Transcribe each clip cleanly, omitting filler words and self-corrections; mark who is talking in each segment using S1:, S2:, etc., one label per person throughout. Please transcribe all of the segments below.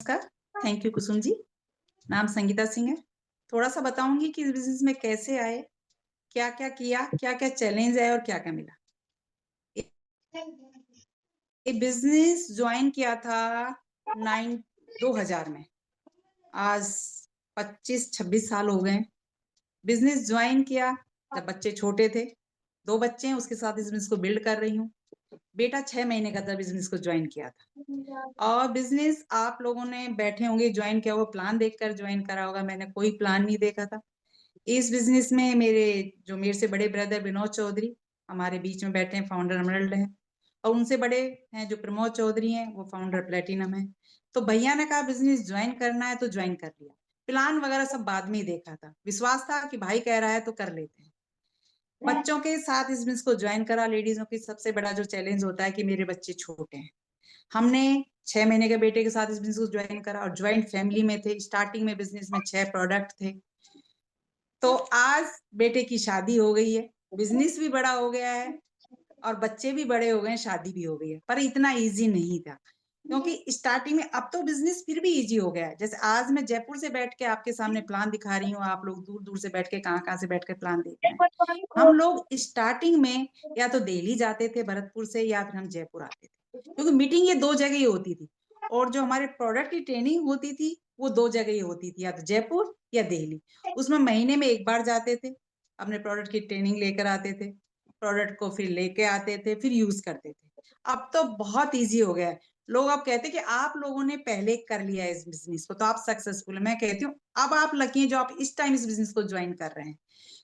S1: नमस्कार। Thank you Kusum ji. नाम संगीता सिंह है। थोड़ा सा बताऊंगी कि इस बिजनेस में कैसे आए, क्या क्या किया, क्या क्या चैलेंज है और क्या क्या मिला। ये बिजनेस ज्वाइन किया था 2000 में। आज 25-26 साल हो गए। बिजनेस ज्वाइन किया जब बच्चे छोटे थे। 2 बच्चे हैं, उसके साथ इस बिजनेस को बिल्ड कर रही हूँ। बेटा 6 महीने का था बिजनेस को ज्वाइन किया था। और बिजनेस आप लोगों ने बैठे होंगे ज्वाइन किया हुआ, प्लान देखकर ज्वाइन करा होगा। मैंने कोई प्लान नहीं देखा था। इस बिजनेस में मेरे से बड़े ब्रदर विनोद चौधरी हमारे बीच में बैठे हैं, फाउंडर एमरल्ड हैं। और उनसे बड़े हैं जो प्रमोद चौधरी हैं, वो फाउंडर प्लेटिनम है। तो भैया ने कहा बिजनेस ज्वाइन करना है तो ज्वाइन कर लिया। प्लान वगैरह सब बाद में ही देखा था, विश्वास था कि भाई कह रहा है तो कर लेते हैं। बच्चों के साथ इस बिजनेस को ज्वाइन करा। लेडीजों की सबसे बड़ा जो चैलेंज होता है कि मेरे बच्चे छोटे हैं। हमने 6 महीने के बेटे के साथ इस बिजनेस को ज्वाइन करा और ज्वाइंट फैमिली में थे। स्टार्टिंग में बिजनेस में 6 प्रोडक्ट थे। तो आज बेटे की शादी हो गई है, बिजनेस भी बड़ा हो गया है और बच्चे भी बड़े हो गए हैं, शादी भी हो गई है। पर इतना इजी नहीं था, क्योंकि स्टार्टिंग में, अब तो बिजनेस फिर भी इजी हो गया है। जैसे आज मैं जयपुर से बैठ के आपके सामने प्लान दिखा रही हूँ, आप लोग दूर दूर से बैठ के कहाँ कहाँ से बैठ के प्लान देख रहे हैं। हम लोग स्टार्टिंग में या तो दिल्ली जाते थे भरतपुर से, या फिर हम जयपुर आते थे, क्योंकि मीटिंग ये 2 जगह ही होती थी। और जो हमारे प्रोडक्ट की ट्रेनिंग होती थी वो 2 जगह ही होती थी, या तो जयपुर या दिल्ली। उसमें महीने में एक बार जाते थे, अपने प्रोडक्ट की ट्रेनिंग लेकर आते थे, प्रोडक्ट को फिर लेके आते थे, फिर यूज करते थे। अब तो बहुत इजी हो गया है। लोग अब कहते हैं कि आप लोगों ने पहले कर लिया है इस बिजनेस को तो आप सक्सेसफुल है। मैं कहती हूँ अब आप लकी हैं जो आप इस टाइम इस बिजनेस को ज्वाइन कर रहे हैं,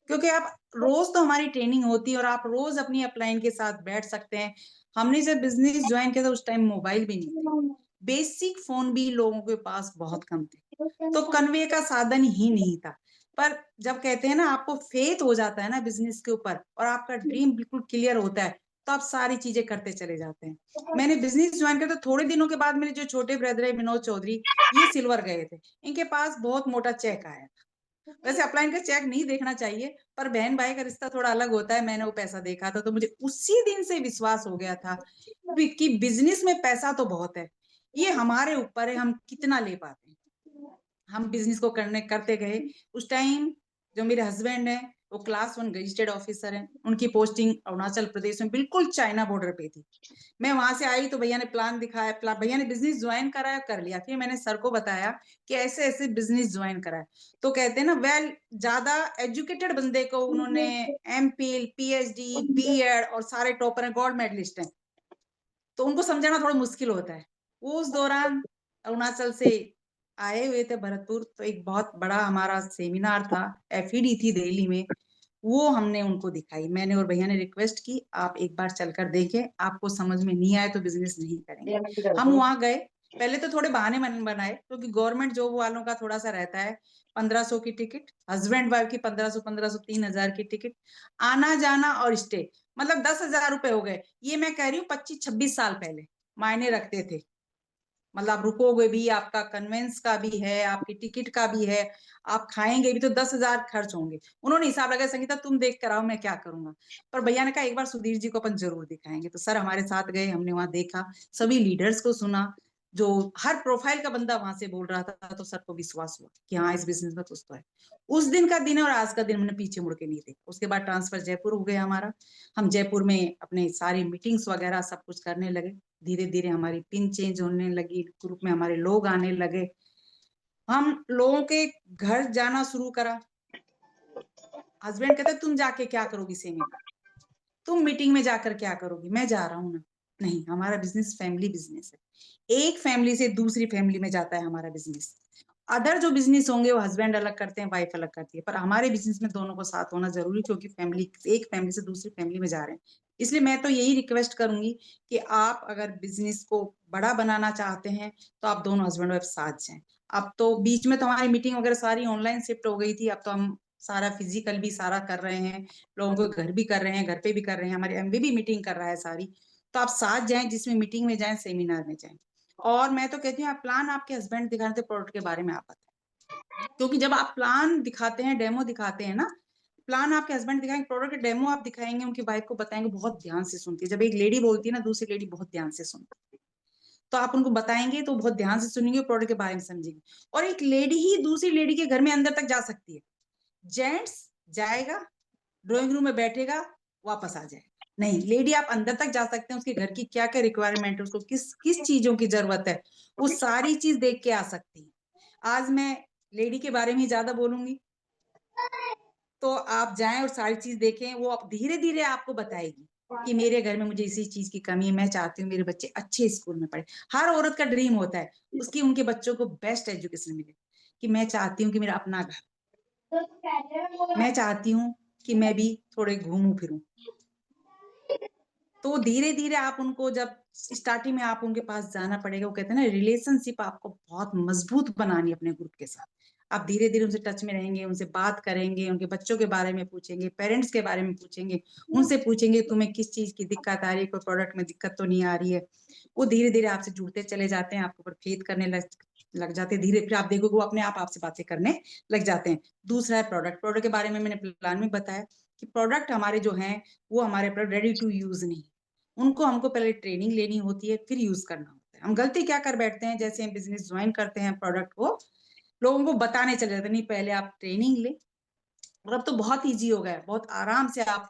S1: क्योंकि आप रोज तो हमारी ट्रेनिंग होती है और आप रोज अपनी अपलाइन के साथ बैठ सकते हैं। हमने जब बिजनेस ज्वाइन किया था उस टाइम मोबाइल भी नहीं थे, बेसिक फोन भी लोगों के पास बहुत कम थे, तो कन्वे का साधन ही नहीं था। पर जब कहते हैं ना आपको फेथ हो जाता है ना बिजनेस के ऊपर और आपका ड्रीम बिल्कुल क्लियर होता है, तो आप सारी चीजें करते चले जाते हैं। मैंने बिजनेस ज्वाइन किया तो थोड़े दिनों के बाद मेरे जो छोटे ब्रदर है विनोद चौधरी, ये सिल्वर गए थे। इनके पास बहुत मोटा चेक आया। वैसे अपलाइन का चेक नहीं देखना चाहिए, पर बहन भाई का रिश्ता थोड़ा अलग होता है। मैंने वो पैसा देखा था तो मुझे उसी दिन से विश्वास हो गया था कि बिजनेस में पैसा तो बहुत है, ये हमारे ऊपर है हम कितना ले पाते हैं। हम बिजनेस को करते गए। उस टाइम जो मेरे हस्बैंड है वो क्लास 1 गजिस्टेड ऑफिसर है, उनकी पोस्टिंग अरुणाचल प्रदेश में बिल्कुल चाइना बॉर्डर पे थी। मैं वहां से आई तो भैया ने प्लान दिखाया, भैया ने बिजनेस ज्वाइन कराया, कर लिया। फिर मैंने सर को बताया कि ऐसे ऐसे बिजनेस ज्वाइन करा है। तो कहते हैं ना वेल, ज्यादा एजुकेटेड बंदे को उन्होंने एमफिल, पीएचडी, बीएड और सारे टॉपर हैं, गोल्ड मेडलिस्ट हैं, तो उनको समझाना थोड़ा मुश्किल होता है। वो उस दौरान अरुणाचल से आए हुए थे भरतपुर, तो एक बहुत बड़ा हमारा सेमिनार था, एफईडी थी दिल्ली में, वो हमने उनको दिखाई। मैंने और भैया ने रिक्वेस्ट की आप एक बार चलकर देखें, आपको समझ में नहीं आए तो बिजनेस नहीं करेंगे। हम वहां गए। पहले तो थोड़े बहाने बनाए, क्योंकि गवर्नमेंट जॉब वालों का थोड़ा सा रहता है, 1500 की टिकट, हस्बैंड वाइफ की 1500 3000 की टिकट, आना जाना और स्टे, मतलब 10,000 रुपए हो गए। ये मैं कह रही हूँ 25-26 साल पहले मायने रखते थे। मतलब आप रुकोगे भी, आपका कन्वेंस का भी है, आपकी टिकट का भी है, आप खाएंगे भी तो 10,000 खर्च होंगे। उन्होंने हिसाब लगाया, संगीता तुम देख कर आओ मैं क्या करूंगा। पर भैया ने कहा एक बार सुधीर जी को अपन जरूर दिखाएंगे। तो सर हमारे साथ गए, हमने वहां देखा, सभी लीडर्स को सुना, जो हर प्रोफाइल का बंदा वहां से बोल रहा था, तो सर को विश्वास हुआ कि हाँ इस बिजनेस में कुछ तो है। उस दिन का दिन और आज का दिन हमने पीछे मुड़ के नहीं देखा। उसके बाद ट्रांसफर जयपुर हो गया हमारा। हम जयपुर में अपने सारी मीटिंग्स वगैरह सब कुछ करने लगे। धीरे धीरे हमारी पिन चेंज होने लगी, ग्रुप में हमारे लोग आने लगे, हम लोगों के घर जाना शुरू करा। हस्बैंड कहते तुम जाके क्या करोगी सेमिनार, तुम मीटिंग में जाकर क्या करोगी। मैं जा रहा हूँ ना, नहीं, हमारा बिजनेस फैमिली बिजनेस है। एक फैमिली से दूसरी फैमिली में जाता है हमारा बिजनेस। अदर जो बिजनेस होंगे वो हस्बैंड अलग करते हैं, वाइफ अलग करती है, पर हमारे बिजनेस में दोनों को साथ होना जरूरी, क्योंकि फैमिली, एक फैमिली से दूसरी फैमिली में जा रहे हैं। इसलिए मैं तो यही रिक्वेस्ट करूंगी कि आप अगर बिजनेस को बड़ा बनाना चाहते हैं तो आप दोनों हस्बैंड वाइफ साथ जाएं। अब तो बीच में तो हमारी मीटिंग वगैरह सारी ऑनलाइन शिफ्ट हो गई थी, अब तो हम सारा फिजिकल भी सारा कर रहे हैं, लोगों को घर भी कर रहे हैं, घर पे भी कर रहे हैं, हमारे एमबी भी मीटिंग कर रहा है सारी। तो आप साथ जाएं, जिसमें मीटिंग में जाएं, सेमिनार में जाएं। और मैं तो कहती हूँ आप प्लान आपके हस्बैंड दिखाने थे, प्रोडक्ट के बारे में आप बताएं, क्योंकि जब आप प्लान दिखाते हैं, डेमो दिखाते हैं ना, प्लान आपके हस्बैंड दिखाएंगे, प्रोडक्ट के डेमो आप दिखाएंगे, उनकी वाइफ को बताएंगे, बहुत ध्यान से सुनती है। जब एक लेडी बोलती है ना, दूसरी लेडी बहुत ध्यान से सुनती है। तो आप उनको बताएंगे तो बहुत ध्यान से सुनेंगे, प्रोडक्ट के बारे में समझेंगे। और एक लेडी ही दूसरी लेडी के घर में अंदर तक जा सकती है। जेंट्स जाएगा, ड्राइंग रूम में बैठेगा, वापस आ जाएगा। नहीं, लेडी आप अंदर तक जा सकते हैं, उसके घर की क्या क्या रिक्वायरमेंट है, उसको किस किस चीजों की जरूरत है, वो सारी चीज देख के आ सकती है। आज मैं लेडी के बारे में ही ज्यादा बोलूंगी, तो आप जाएं और सारी चीज देखें। वो धीरे धीरे आपको बताएगी कि मेरे घर में मुझे इसी चीज की कमी है, मैं चाहती हूँ मेरे बच्चे अच्छे स्कूल में पढ़े। हर औरत का ड्रीम होता है उसकी उनके बच्चों को बेस्ट एजुकेशन मिले, कि मैं चाहती हूँ कि मेरा अपना घर, मैं चाहती हूँ कि मैं भी थोड़े घूमूं फिरूं। तो धीरे धीरे आप उनको, जब स्टार्टिंग में आप उनके पास जाना पड़ेगा, वो कहते हैं ना रिलेशनशिप आपको बहुत मजबूत बनानी है अपने ग्रुप के साथ। आप धीरे धीरे उनसे टच में रहेंगे, उनसे बात करेंगे, उनके बच्चों के बारे में पूछेंगे, पेरेंट्स के बारे में पूछेंगे, उनसे पूछेंगे तुम्हें किस चीज की दिक्कत आ रही है, कोई प्रोडक्ट में दिक्कत तो नहीं आ रही है। वो धीरे धीरे आपसे जुड़ते चले जाते हैं, आपके ऊपर फेथ करने लग जाते हैं। धीरे फिर आप देखोगे वो अपने आप आपसे बातें करने लग जाते हैं। दूसरा है प्रोडक्ट। प्रोडक्ट के बारे में मैंने प्लान में बताया कि प्रोडक्ट हमारे जो हैं वो हमारे प्रोडक्ट रेडी टू यूज नहीं, उनको हमको पहले ट्रेनिंग लेनी होती है, फिर यूज करना होता है। हम गलती क्या कर बैठते हैं, जैसे हम बिजनेस ज्वाइन करते हैं, प्रोडक्ट को लोगों को बताने चले जाते हैं, नहीं पहले आप ट्रेनिंग ले। और अब तो बहुत इजी हो गया है, बहुत आराम से आप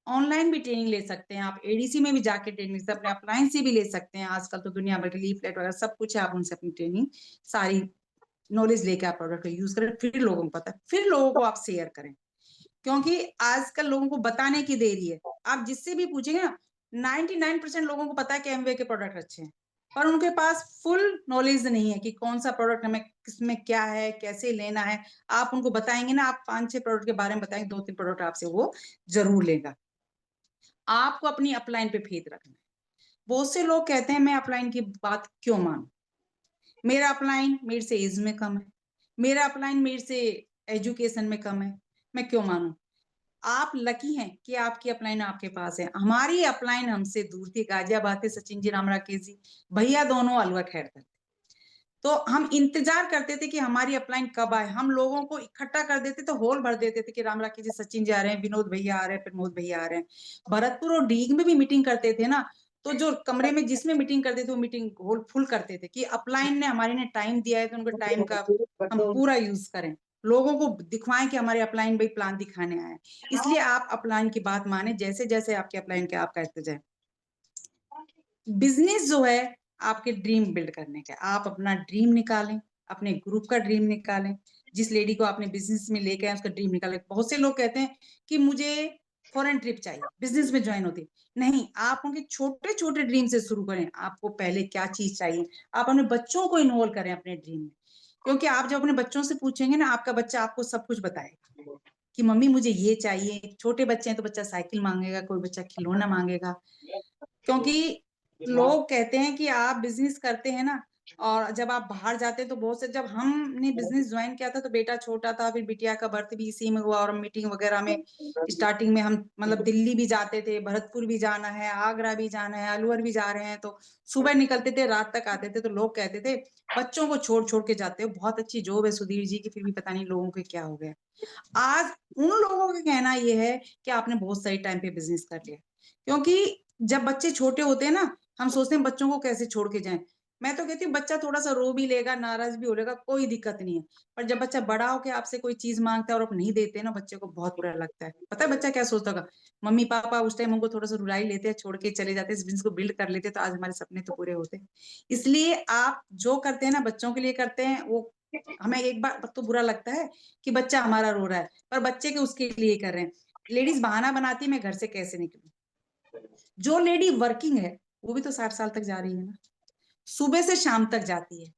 S1: ऑनलाइन भी ट्रेनिंग ले सकते हैं, आप एडीसी में भी जाके ट्रेनिंग ले सकते हैं, अपने अपलाइन से भी ले सकते हैं। आजकल तो दुनिया भर के लीफलेट वगैरह सब कुछ है, आप उनसे अपनी ट्रेनिंग सारी नॉलेज लेके आप प्रोडक्ट को यूज करें, फिर लोगों को पता है, फिर लोगों को आप शेयर करें। क्योंकि आजकल लोगों को बताने की देरी है। आप जिससे भी पूछेंगे ना, 99% लोगों को पता है कि एमवे के प्रोडक्ट अच्छे हैं, पर उनके पास फुल नॉलेज नहीं है कि कौन सा प्रोडक्ट हमें किसमें क्या है, कैसे लेना है। आप उनको बताएंगे ना, आप 5-6 प्रोडक्ट के बारे में बताएंगे, 2-3 प्रोडक्ट आपसे वो जरूर लेगा। आपको अपनी अपलाइन पे फेथ रखना है। बहुत से लोग कहते हैं मैं अपलाइन की बात क्यों मानूं, मेरा अपलाइन मेरे से एज में कम है, मेरा अपलाइन मेरे से एजुकेशन में कम है, मैं क्यों मानूं। आप लकी हैं कि आपकी अपलाइन आपके पास है। हमारी अपलाइन हमसे दूर थी, गाजियाबाद थे, सचिन जी राम राकेश जी भैया दोनों अलवा खैर थे। तो हम इंतजार करते थे कि हमारी अपलाइन कब आए। हम लोगों को इकट्ठा कर देते थे, हॉल भर देते थे कि राम राकेश जी सचिन जी आ रहे हैं, विनोद भैया आ रहे हैं, प्रमोद भैया आ रहे हैं। भरतपुर और डीग में भी मीटिंग करते थे ना, तो जो कमरे में जिसमें मीटिंग करते थे वो मीटिंग हॉल फुल करते थे कि अपलाइन ने हमारी ने टाइम दिया है तो उनके टाइम का हम पूरा यूज करें, लोगों को दिखवाएं कि हमारे अपलाइन भाई प्लान दिखाने आए। इसलिए आप अपलाइन की बात माने, जैसे जैसे आपके अपलाइन के आप कहते जाए। बिजनेस जो है आपके ड्रीम बिल्ड करने का, आप अपना ड्रीम निकालें, अपने ग्रुप का ड्रीम निकालें। जिस लेडी को आपने बिजनेस में लेके आए उसका ड्रीम निकालें। बहुत से लोग कहते हैं कि मुझे फॉरेन ट्रिप चाहिए बिजनेस में ज्वाइन होती, नहीं, आप उनके छोटे छोटे ड्रीम से शुरू करें। आपको पहले क्या चीज चाहिए, आप अपने बच्चों को इन्वॉल्व करें अपने ड्रीम में। क्योंकि आप जब अपने बच्चों से पूछेंगे ना, आपका बच्चा आपको सब कुछ बताएगा कि मम्मी मुझे ये चाहिए। छोटे बच्चे हैं तो बच्चा साइकिल मांगेगा, कोई बच्चा खिलौना मांगेगा। क्योंकि लोग कहते हैं कि आप बिजनेस करते हैं ना, और जब आप बाहर जाते हैं तो बहुत से, जब हमने बिजनेस ज्वाइन किया था तो बेटा छोटा था, फिर बिटिया का बर्थ भी इसी में हुआ, और मीटिंग वगैरह में स्टार्टिंग में हम मतलब दिल्ली भी जाते थे, भरतपुर भी जाना है, आगरा भी जाना है, अलवर भी जा रहे हैं, तो सुबह निकलते थे रात तक आते थे। तो लोग कहते थे बच्चों को छोड़ छोड़ के जाते हो, बहुत अच्छी जॉब है सुधीर जी की, फिर भी पता नहीं लोगों को क्या हो गया। आज उन लोगों का कहना यह है कि आपने बहुत सही टाइम पे बिजनेस कर लिया। क्योंकि जब बच्चे छोटे होते हैं ना, हम सोचते हैं बच्चों को कैसे छोड़ के जाएं। मैं तो कहती हूँ बच्चा थोड़ा सा रो भी लेगा, नाराज भी हो लेगा, कोई दिक्कत नहीं है। पर जब बच्चा बड़ा होके आपसे कोई चीज मांगता है और आप नहीं देते ना, बच्चे को बहुत बुरा लगता है। पता है बच्चा क्या सोचता होगा, मम्मी पापा उस टाइम हमको थोड़ा सा रुला ही लेते हैं, छोड़ के चले जाते, इस बिजनेस को बिल्ड कर लेते तो आज हमारे सपने तो पूरे होते। इसलिए आप जो करते हैं ना बच्चों के लिए करते हैं, वो हमें एक बार तो बुरा लगता है कि बच्चा हमारा रो रहा है, पर बच्चे के उसके लिए कर रहे हैं। लेडीज बहाना बनाती है मैं घर से कैसे निकलूं। जो लेडी वर्किंग है वो भी तो 60 साल तक जा रही है ना, सुबह से शाम तक जाती है।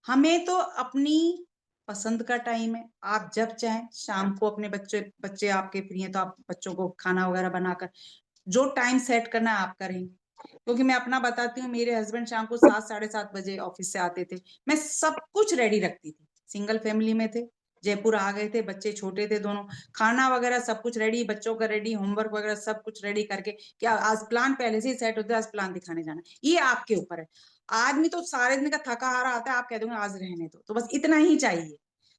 S1: हमें तो अपनी पसंद का टाइम है, आप जब चाहें शाम को अपने बच्चे बच्चे आपके फ्री हैं तो आप बच्चों को खाना वगैरह बनाकर जो टाइम सेट करना है आप करेंगे। क्योंकि मैं अपना बताती हूँ, मेरे हस्बैंड शाम को 7-7:30 बजे ऑफिस से आते थे, मैं सब कुछ रेडी रखती थी। सिंगल फैमिली में थे, जयपुर आ गए थे, बच्चे छोटे थे दोनों, खाना वगैरह सब कुछ रेडी, बच्चों का रेडी, होमवर्क वगैरह सब कुछ रेडी करके, क्या आज प्लान पहले से ही सेट होता है, आज प्लान दिखाने जाना, ये आपके ऊपर है। आदमी तो सारे दिन का थका हारा आता है, आप कह दोगे आज रहने दो, तो बस इतना ही चाहिए।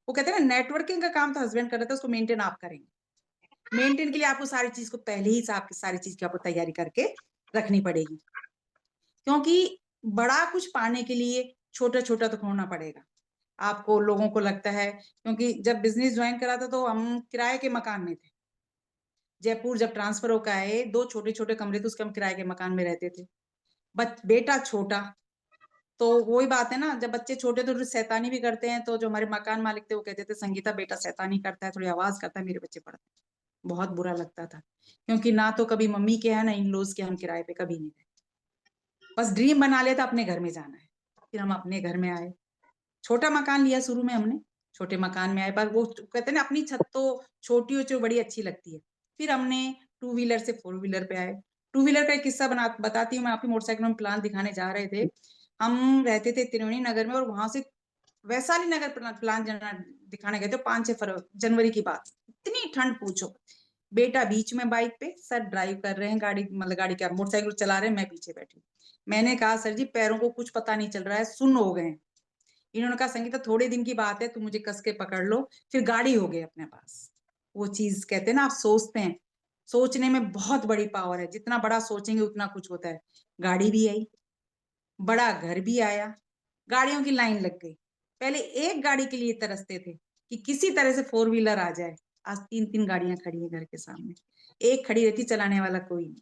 S1: वो कहते हैं ना नेटवर्किंग का काम तो हस्बैंड कर रहे थे, उसको मेंटेन आप करेंगे। मेंटेन के लिए आपको सारी चीज को पहले ही सारी चीज की आपको तैयारी करके रखनी पड़ेगी। क्योंकि बड़ा कुछ पाने के लिए छोटा-छोटा तो खोना पड़ेगा। आपको लोगों को लगता है क्योंकि जब बिज़नेस जॉइन करा था तो हम किराए के मकान में थे। जयपुर जब ट्रांसफर होकर आए, 2 छोटे-छोटे कमरे थे उसके हम किराए के मकान में रहते थे। बेटा छोटा, तो वही बात है ना जब बच्चे छोटे तो शैतानी भी करते हैं तो जो हमारे मकान मालिक थे वो कहते थे संगीता बेटा शैतानी करता है, थोड़ी आवाज़ करता है, मेरे बच्चे पढ़ते हैं। बहुत बुरा लगता था, क्योंकि ना तो कभी मम्मी के यहाँ ना इन-लॉज़ के हम किराए पे कभी नहीं गए। बस ड्रीम बना लिया था अपने घर में जाना है। फिर हम अपने घर में आए। छोटा मकान लिया शुरू में हमने, छोटे मकान में आए पर वो कहते हैं ना अपनी छत तो छोटी हो चाहे बड़ी अच्छी लगती है। फिर हमने टू व्हीलर से फोर व्हीलर पे आए। टू व्हीलर का एक किस्सा बताती हूँ मैं आपकी मोटरसाइकिल में प्लान दिखाने जा रहे थे। हम रहते थे त्रिवेणी नगर में और वहां से वैशाली नगर प्लान दिखाने गए थे 5-6 जनवरी की बात। इतनी ठंड पूछो। बेटा बीच में बाइक पे, सर ड्राइव कर रहे हैं गाड़ी, मतलब गाड़ी क्या मोटरसाइकिल चला रहे हैं, मैं पीछे बैठी हूँ। मैंने कहा सर जी पैरों को कुछ पता नहीं चल रहा है, सुन्न हो गए हैं। इन्होंने कहा संगीता थोड़े दिन की बात है, तुम मुझे कस के पकड़ लो, फिर गाड़ी हो गई अपने पास। वो चीज कहते हैं ना आप सोचते हैं, सोचने में बहुत बड़ी पावर है, जितना बड़ा सोचेंगे उतना कुछ होता है। गाड़ी भी आई, बड़ा घर भी आया, गाड़ियों की लाइन लग गई। पहले एक गाड़ी के लिए तरसते थे कि किसी तरह से फोर व्हीलर आ जाए। आज 3-3 गाड़ियां खड़ी है घर के सामने। एक खड़ी रहती, चलाने वाला कोई नहीं,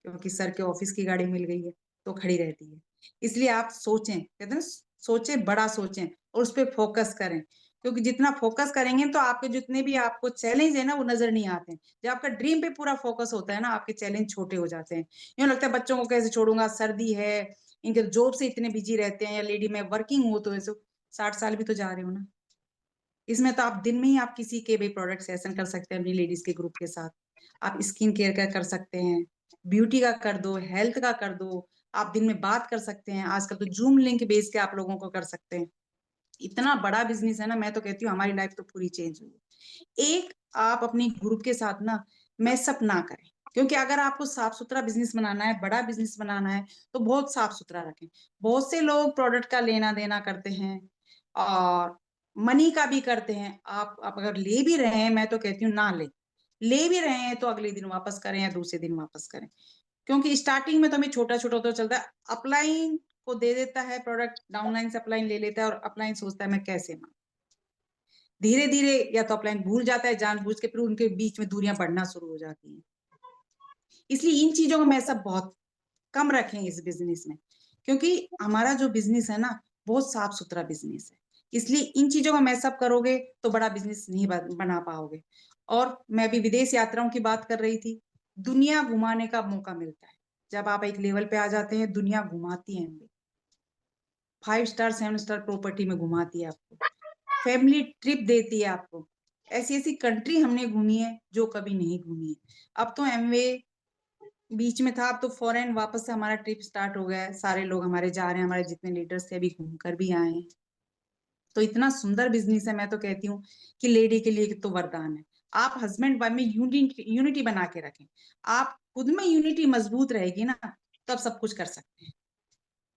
S1: क्योंकि सर के ऑफिस की गाड़ी मिल गई है तो खड़ी रहती है। इसलिए आप सोचें, कहते हैं ना सोचें, बड़ा सोचें और उस पर फोकस करें, क्योंकि जितना फोकस करेंगे तो आपके जितने भी आपको चैलेंज है ना वो नजर नहीं आते हैं। जब आपका ड्रीम पे पूरा फोकस होता है ना आपके चैलेंज छोटे हो जाते हैं। यूं लगता है बच्चों को कैसे छोड़ूंगा, सर्दी है, इनके जॉब से इतने बिजी रहते हैं, या लेडी में वर्किंग हो तो ऐसे 60 साल भी तो जा रहे हो ना। इसमें तो आप दिन में ही आप किसी के भी प्रोडक्ट सेशन कर सकते हैं अपनी लेडीज के ग्रुप के साथ। आप स्किन केयर का कर सकते हैं, ब्यूटी का कर दो, हेल्थ का कर दो। आप दिन में बात कर सकते हैं, आजकल तो जूम लिंक बेस के आप लोगों को कर सकते हैं। इतना बड़ा बिजनेस है ना, मैं तो कहती हूँ हमारी लाइफ तो पूरी चेंज हुई है। एक आप अपनी ग्रुप के साथ ना मैसअप ना करें, क्योंकि अगर आपको साफ सुथरा बिजनेस बनाना है, बड़ा बिजनेस बनाना है, तो बहुत साफ सुथरा रखें। बहुत से लोग प्रोडक्ट का लेना देना करते हैं और मनी का भी करते हैं। आप अगर ले भी रहे हैं, मैं तो कहती हूँ ना ले भी रहे हैं तो अगले दिन वापस करें या दूसरे दिन वापस करें, क्योंकि स्टार्टिंग में तो हमें छोटा छोटा तो चलता है। अपलाइन को दे देता है प्रोडक्ट, डाउनलाइन से अपलाइन ले लेता है और अपलाइन सोचता है मैं कैसे मांगू। धीरे धीरे या तो अपलाइन भूल जाता है जानबूझ के, फिर उनके बीच में दूरियां बढ़ना शुरू हो जाती हैं। इसलिए इन चीजों को मैं सब बहुत कम रखें इस बिजनेस में, क्योंकि हमारा जो बिजनेस है ना बहुत साफ सुथरा बिजनेस है। इसलिए इन चीजों को मैसअप करोगे तो बड़ा बिजनेस नहीं बना पाओगे। और मैं अभी विदेश यात्राओं की बात कर रही थी, दुनिया घुमाने का मौका मिलता है। जब आप एक लेवल पे आ जाते हैं, दुनिया घुमाती है हमें, 5 स्टार 7 स्टार प्रॉपर्टी में घुमाती है आपको, फैमिली ट्रिप देती है आपको। ऐसी ऐसी कंट्री हमने घूमी है जो कभी नहीं घूमी है। अब तो एमवे बीच में था, अब तो फॉरेन वापस से हमारा ट्रिप स्टार्ट हो गया है, सारे लोग हमारे जा रहे हैं, हमारे जितने लीडर्स थे अभी घूम कर भी आए हैं। तो इतना सुंदर बिजनेस है, मैं तो कहती हूँ कि लेडी के लिए तो वरदान है। आप हस्बैंड वाइफ में यूनिटी बना के रखें। आप खुद में यूनिटी मजबूत रहेगी ना, तब सब कुछ कर सकते हैं।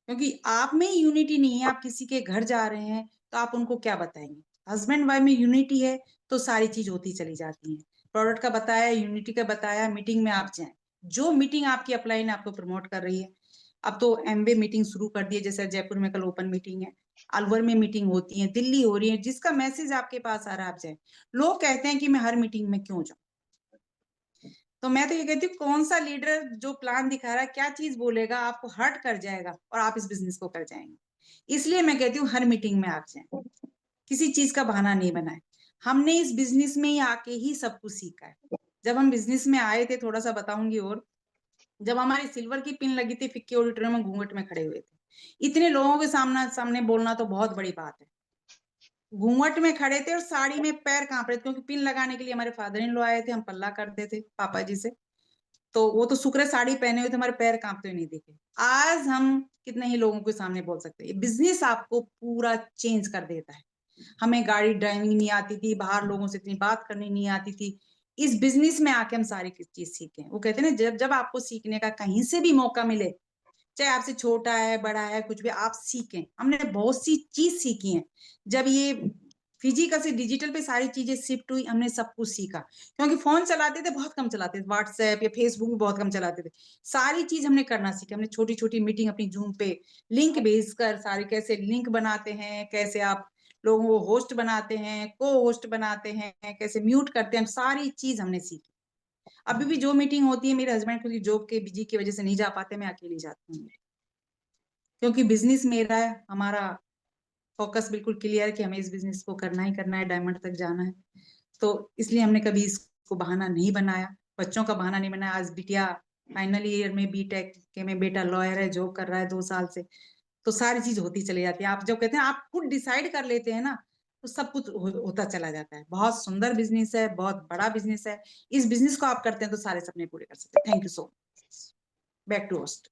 S1: क्योंकि आप में यूनिटी नहीं है, आप किसी के घर जा रहे हैं तो आप उनको क्या बताएंगे। हस्बैंड वाइफ में यूनिटी है तो सारी चीज होती चली जाती है। प्रोडक्ट का बताया, यूनिटी का बताया, मीटिंग में आप जाए, जो मीटिंग आपकी अपलाइन आपको प्रमोट कर रही है। अब तो एमवे मीटिंग शुरू कर दी है, जैसे जयपुर में कल ओपन मीटिंग है, अलवर में मीटिंग होती है, दिल्ली हो रही है, जिसका मैसेज आपके पास आ रहा है आप जाए। लोग कहते हैं कि मैं हर मीटिंग में क्यों जाऊं, तो मैं तो ये कहती हूँ कौन सा लीडर जो प्लान दिखा रहा है, क्या चीज बोलेगा आपको हर्ट कर जाएगा और आप इस बिजनेस को कर जाएंगे। इसलिए मैं कहती हूँ हर मीटिंग में आप जाए, किसी चीज का बहाना नहीं बनाए। हमने इस बिजनेस में ही आके ही सब कुछ सीखा है। जब हम बिजनेस में आए थे, थोड़ा सा बताऊंगी, और जब हमारी सिल्वर की पिन लगी थी, फिक्की ऑडिटोरियम में घूंघट में खड़े हुए थे, इतने लोगों के सामने सामने बोलना तो बहुत बड़ी बात है। घूंघट में खड़े थे और साड़ी में पैर कांप रहे थे, क्योंकि पिन लगाने के लिए हमारे फादर इन लॉ आए थे, हम पल्ला करते थे पापा जी से, तो वो तो शुक्र है साड़ी पहने हुए थे, हमारे पैर कांपते हुए नहीं दिखे। आज हम कितने ही लोगों के सामने बोल सकते हैं। बिजनेस आपको पूरा चेंज कर देता है। हमें गाड़ी ड्राइविंग नहीं आती थी, बाहर लोगों से इतनी बात करनी नहीं आती थी। इस बिजनेस में आके हम सारी चीज सीखे। वो कहते हैं ना, जब जब आपको सीखने का कहीं से भी मौका मिले, चाहे आपसे छोटा है बड़ा है कुछ भी, आप सीखें। हमने बहुत सी चीज सीखी है। जब ये फिजिकल से डिजिटल पे सारी चीजें शिफ्ट हुई, हमने सब कुछ सीखा, क्योंकि फोन चलाते थे, बहुत कम चलाते थे, व्हाट्सएप या फेसबुक भी बहुत कम चलाते थे। सारी चीज हमने करना सीखा, हमने छोटी छोटी मीटिंग अपनी जूम पे लिंक भेजकर, सारे कैसे लिंक बनाते हैं, कैसे आप लोगों को होस्ट बनाते हैं, को होस्ट बनाते हैं, कैसे म्यूट करते हैं, सारी चीज हमने सीखी। अभी भी जो मीटिंग होती है, मेरे हस्बैंड खुद जॉब के बिजी की वजह से नहीं जा पाते, मैं अकेली जाती हूँ, क्योंकि बिजनेस मेरा है, हमारा फोकस बिल्कुल क्लियर है कि हमें इस बिजनेस को करना ही करना है, डायमंड तक जाना है। तो इसलिए हमने कभी इसको बहाना नहीं बनाया, बच्चों का बहाना नहीं बनाया। आज बिटिया फाइनल ईयर में बीटेक के में, बेटा लॉयर है, जॉब कर रहा है 2 साल से। तो सारी चीज होती चली जाती है। आप जब कहते हैं आप खुद डिसाइड कर लेते हैं ना, तो सब कुछ होता चला जाता है। बहुत सुंदर बिजनेस है, बहुत बड़ा बिजनेस है। इस बिजनेस को आप करते हैं तो सारे सपने पूरे कर सकते हैं। Thank you so much. Back to host.